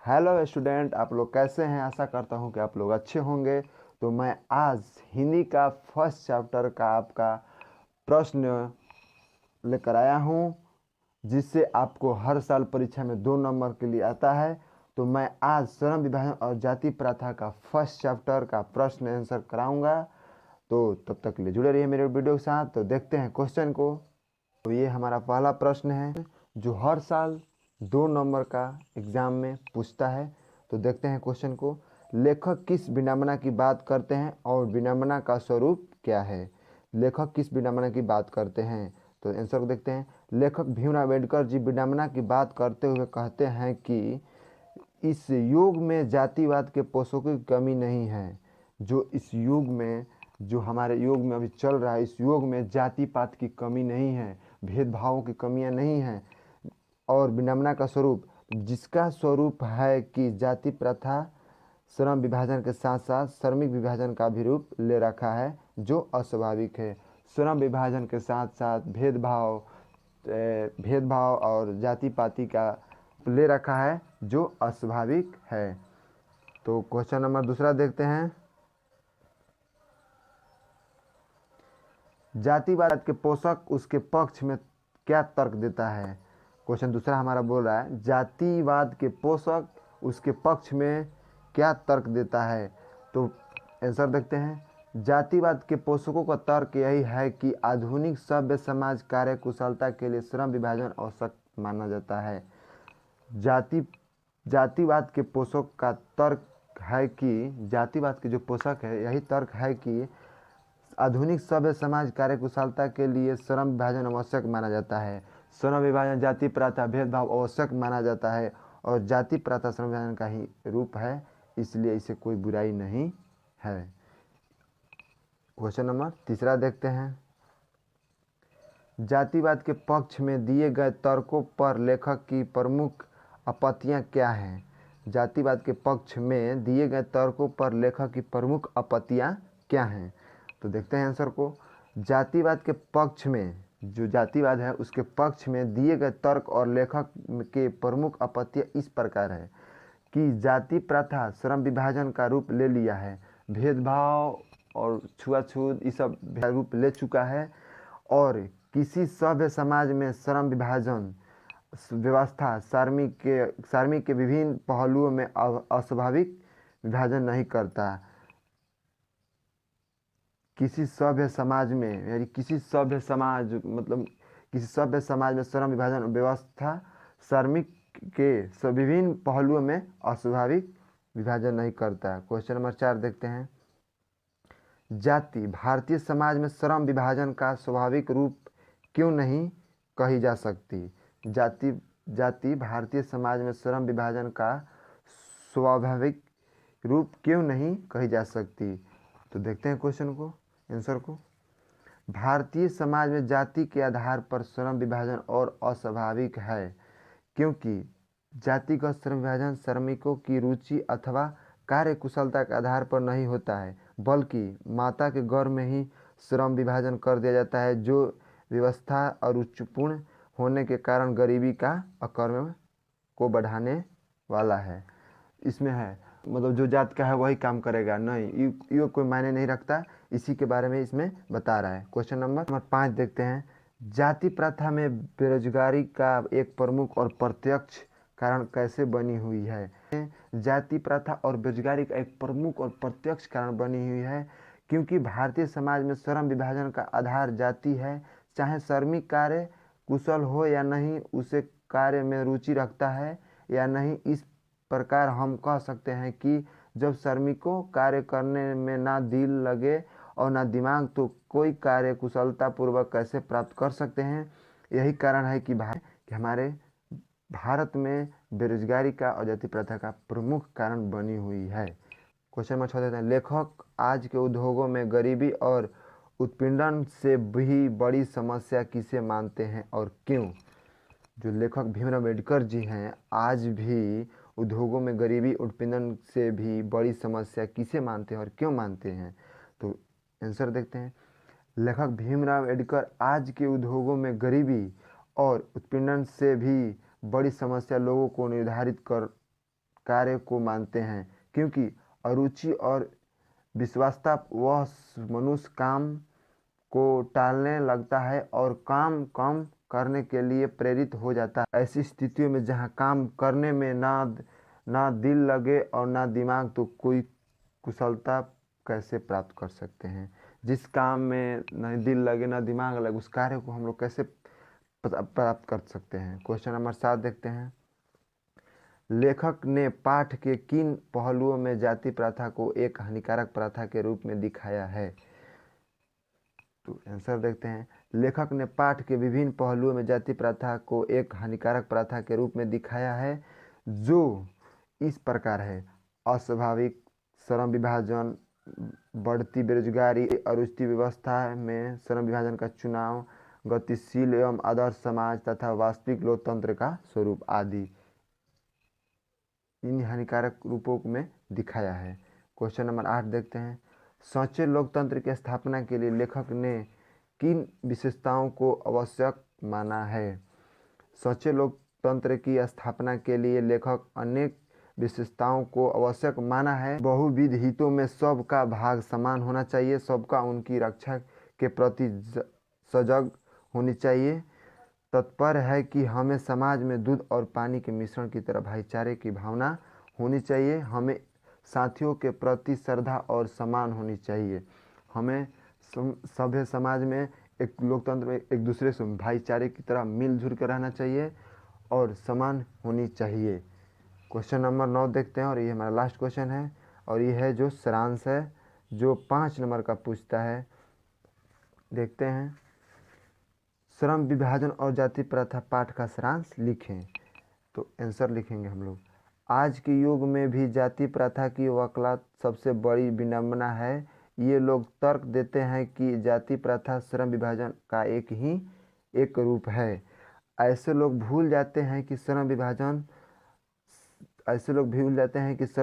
Hello student, आप लोग कैसे हैं। आशा करता हूं कि आप लोग अच्छे होंगे। तो मैं आज हिंदी का फर्स्ट चैप्टर का आपका प्रश्न लेकर आया हूं, जिससे आपको हर साल परीक्षा में 2 नंबर के लिए आता है। तो मैं आज श्रम विभाजन और जाति प्रथा का फर्स्ट चैप्टर का प्रश्न आंसर कराऊंगा। तो तब तक के लिए जुड़े रहिए मेरे वीडियो के साथ। तो देखते हैं क्वेश्चन को। तो ये हमारा पहला प्रश्न है जो हर साल 2 नंबर का एग्जाम में पूछता है। तो देखते हैं क्वेश्चन को। लेखक किस विडंबना की बात करते हैं और विडंबना का स्वरूप क्या है। लेखक किस विडंबना की बात करते हैं, तो आंसर को देखते हैं। लेखक भीमराव अम्बेडकर जी विडंबना की बात करते हुए कहते हैं कि इस युग में जातिवाद के पोषकों की कमी नहीं है। जो इस युग में, जो हमारे युग में अभी चल रहा है, इस युग में जाति पात की कमी नहीं है, भेदभावों की कमियां नहीं हैं। और विडंबना का स्वरूप, जिसका स्वरूप है कि जाति प्रथा श्रम विभाजन के साथ साथ श्रमिक विभाजन का भी रूप ले रखा है, जो अस्वाभाविक है। श्रम विभाजन के साथ साथ भेदभाव और जाति पाति का ले रखा है, जो अस्वाभाविक है। तो क्वेश्चन नंबर दूसरा देखते हैं। जातिवाद के पोषक उसके पक्ष में क्या तर्क देता है। क्वेश्चन दूसरा हमारा बोल रहा है जातिवाद के पोषक उसके पक्ष में क्या तर्क देता है। तो आंसर देखते हैं। जातिवाद के पोषकों का तर्क यही है कि आधुनिक सभ्य समाज कार्य कुशलता के लिए श्रम विभाजन आवश्यक माना जाता है। जातिवाद के पोषक का तर्क है कि जातिवाद के जो पोषक है, यही तर्क है कि आधुनिक सभ्य समाज कार्य कुशलता के लिए श्रम विभाजन आवश्यक माना जाता है। श्रम विभाजन जाति प्रथा भेदभाव आवश्यक माना जाता है और जाति प्रथा श्रम विभाजन का ही रूप है, इसलिए इसे कोई बुराई नहीं है। क्वेश्चन नंबर तीसरा देखते हैं। जातिवाद के पक्ष में दिए गए तर्कों पर लेखक की प्रमुख आपत्तियां क्या हैं। जातिवाद के पक्ष में दिए गए तर्कों पर लेखक की प्रमुख आपत्तियां क्या हैं। तो देखते हैं आंसर को। जातिवाद के पक्ष में, जो जातिवाद है उसके पक्ष में दिए गए तर्क और लेखक के प्रमुख आपत्तियां इस प्रकार है कि जाति प्रथा श्रम विभाजन का रूप ले लिया है, भेदभाव और छुआछूत ये सब रूप ले चुका है, और किसी सभ्य समाज में श्रम विभाजन व्यवस्था श्रमिक के विभिन्न पहलुओं में अस्वाभाविक विभाजन नहीं करता। किसी सभ्य समाज में, यानी किसी सभ्य समाज मतलब किसी सभ्य समाज में श्रम विभाजन व्यवस्था श्रमिक के विभिन्न पहलुओं में अस्वाभाविक विभाजन नहीं करता। क्वेश्चन नंबर 4 देखते हैं। जाति भारतीय समाज में श्रम विभाजन का स्वाभाविक रूप क्यों नहीं कही जा सकती। जाति भारतीय समाज में श्रम विभाजन का स्वाभाविक रूप क्यों नहीं कही जा सकती। तो देखते हैं क्वेश्चन को, आंसर को। भारतीय समाज में जाति के आधार पर श्रम विभाजन और अस्वाभाविक है, क्योंकि जातिगत श्रम विभाजन श्रमिकों की रुचि अथवा कार्य कुशलता के आधार पर नहीं होता है, बल्कि माता के गर्भ में ही श्रम विभाजन कर दिया जाता है, जो व्यवस्था अरुचिपूर्ण होने के कारण गरीबी का अकर्म को बढ़ाने वाला है। इसमें है मतलब जो जात का है वही काम करेगा, नहीं ये कोई मायने नहीं रखता। इसी के बारे में इसमें बता रहा है। क्वेश्चन नंबर 5 देखते हैं। जाति प्रथा में बेरोजगारी का एक प्रमुख और प्रत्यक्ष कारण कैसे बनी हुई है। जाति प्रथा और बेरोजगारी का एक प्रमुख और प्रत्यक्ष कारण बनी हुई है, क्योंकि भारतीय समाज में श्रम विभाजन का आधार जाति है। चाहे श्रमिक कार्य कुशल हो या नहीं, उसे कार्य में रुचि रखता है या नहीं, इस प्रकार हम कह सकते हैं कि जब श्रमिकों कार्य करने में ना दिल लगे और ना दिमाग, तो कोई कार्य कुशलता पूर्वक कैसे प्राप्त कर सकते हैं। यही कारण है कि हमारे भारत में बेरोजगारी का और जाति प्रथा का प्रमुख कारण बनी हुई है। क्वेश्चन नंबर 6 देते हैं। लेखक आज के उद्योगों में गरीबी और उत्पीड़न से भी बड़ी समस्या किसे मानते हैं और क्यों। जो लेखक भीमराव अम्बेडकर जी हैं, आज भी उद्योगों में गरीबी उत्पीड़न से भी बड़ी समस्या किसे मानते हैं और क्यों मानते हैं। तो आंसर देखते हैं। लेखक भीमराव अम्बेडकर आज के उद्योगों में गरीबी और उत्पीड़न से भी बड़ी समस्या लोगों को निर्धारित कार्य को मानते हैं, क्योंकि अरुचि और विश्वासता वह मनुष्य काम को टालने लगता है और काम कम करने के लिए प्रेरित हो जाता है। ऐसी स्थितियों में जहाँ काम करने में ना दिल लगे और ना दिमाग, तो कोई कुशलता कैसे प्राप्त कर सकते हैं। जिस काम में न दिल लगे ना दिमाग लगे, उस कार्य को हम लोग कैसे प्राप्त कर सकते हैं। क्वेश्चन नंबर 7 देखते हैं। लेखक ने पाठ के किन पहलुओं में जाति प्रथा को एक हानिकारक प्रथा के रूप में दिखाया है। तो आंसर देखते हैं। लेखक ने पाठ के विभिन्न पहलुओं में जाति प्रथा को एक हानिकारक प्रथा के रूप में दिखाया है, जो इस प्रकार है। अस्वाभाविक श्रम विभाजन, बढ़ती बेरोजगारी, अरुचि व्यवस्था में श्रम विभाजन का चुनाव, गतिशील एवं आदर्श समाज तथा वास्तविक लोकतंत्र का स्वरूप आदि इन हानिकारक रूपों में दिखाया है। क्वेश्चन नंबर 8 देखते हैं। सच्चे लोकतंत्र की स्थापना के लिए लेखक ने किन विशेषताओं को आवश्यक माना है। सच्चे लोकतंत्र की स्थापना के लिए लेखक अनेक विशेषताओं को आवश्यक माना है। बहुविध हितों में सबका भाग समान होना चाहिए, सबका उनकी रक्षा के प्रति सजग होनी चाहिए, तत्पर है कि हमें समाज में दूध और पानी के मिश्रण की तरह भाईचारे की भावना होनी चाहिए, हमें साथियों के प्रति श्रद्धा और सम्मान होनी चाहिए, हमें सभ्य समाज में एक लोकतंत्र में एक दूसरे से भाईचारे की तरह मिलजुल कर रहना चाहिए और समान होनी चाहिए। क्वेश्चन नंबर 9 देखते हैं और ये हमारा लास्ट क्वेश्चन है और ये है जो सारांश है, जो 5 नंबर का पूछता है। देखते हैं। श्रम विभाजन और जाति प्रथा पाठ का सारांश लिखें। तो आंसर लिखेंगे हम लोग। आज के युग में भी जाति प्रथा की वकालत सबसे बड़ी विडंबना है। ये लोग तर्क देते हैं कि जाति प्रथा श्रम विभाजन का एक रूप है। ऐसे लोग भूल जाते हैं कि श्रम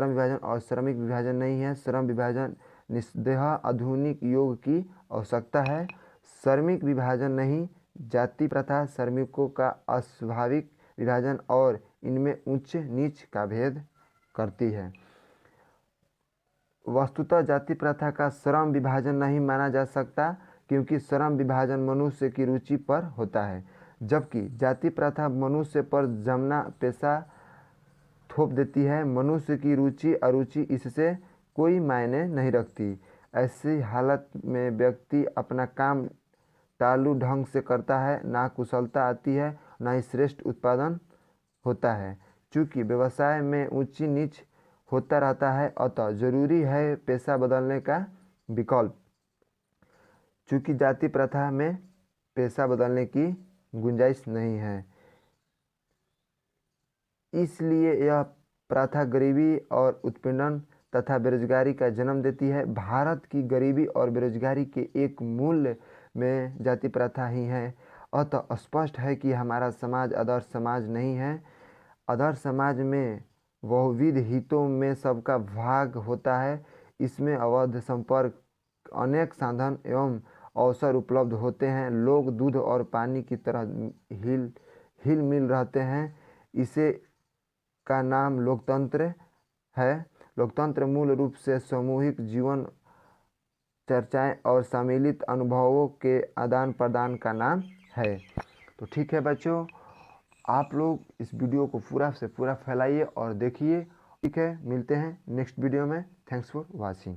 विभाजन और श्रमिक विभाजन नहीं है। श्रम विभाजन निस्संदेह आधुनिक युग की आवश्यकता है, श्रमिक विभाजन नहीं। जाति प्रथा श्रमिकों का अस्वाभाविक विभाजन और इनमें उच्च नीच का भेद करती है। वस्तुतः जाति प्रथा का श्रम विभाजन नहीं माना जा सकता, क्योंकि श्रम विभाजन मनुष्य की रुचि पर होता है, जबकि जाति प्रथा मनुष्य पर जमना पेशा थोप देती है। मनुष्य की रुचि अरुचि इससे कोई मायने नहीं रखती। ऐसी हालत में व्यक्ति अपना काम चालू ढंग से करता है, ना कुशलता आती है, ना ही श्रेष्ठ उत्पादन होता है। चूँकि व्यवसाय में ऊंची नीच होता रहता है, अतः जरूरी है पेशा बदलने का विकल्प। चूँकि जाति प्रथा में पेशा बदलने की गुंजाइश नहीं है, इसलिए यह प्रथा गरीबी और उत्पीड़न तथा बेरोजगारी का जन्म देती है। भारत की गरीबी और बेरोजगारी के एक मूल में जाति प्रथा ही है। अतः स्पष्ट है कि हमारा समाज आदर्श समाज नहीं है। आदर्श समाज में बहुविध हितों में सबका भाग होता है। इसमें अवैध संपर्क, अनेक साधन एवं अवसर उपलब्ध होते हैं। लोग दूध और पानी की तरह हिल मिल रहते हैं। इसे का नाम लोकतंत्र है। लोकतंत्र मूल रूप से सामूहिक जीवन, चर्चाएं और सम्मिलित अनुभवों के आदान प्रदान का नाम है। तो ठीक है बच्चों, आप लोग इस वीडियो को पूरा से पूरा फैलाइए और देखिए। ठीक है, मिलते हैं नेक्स्ट वीडियो में। Thanks for watching.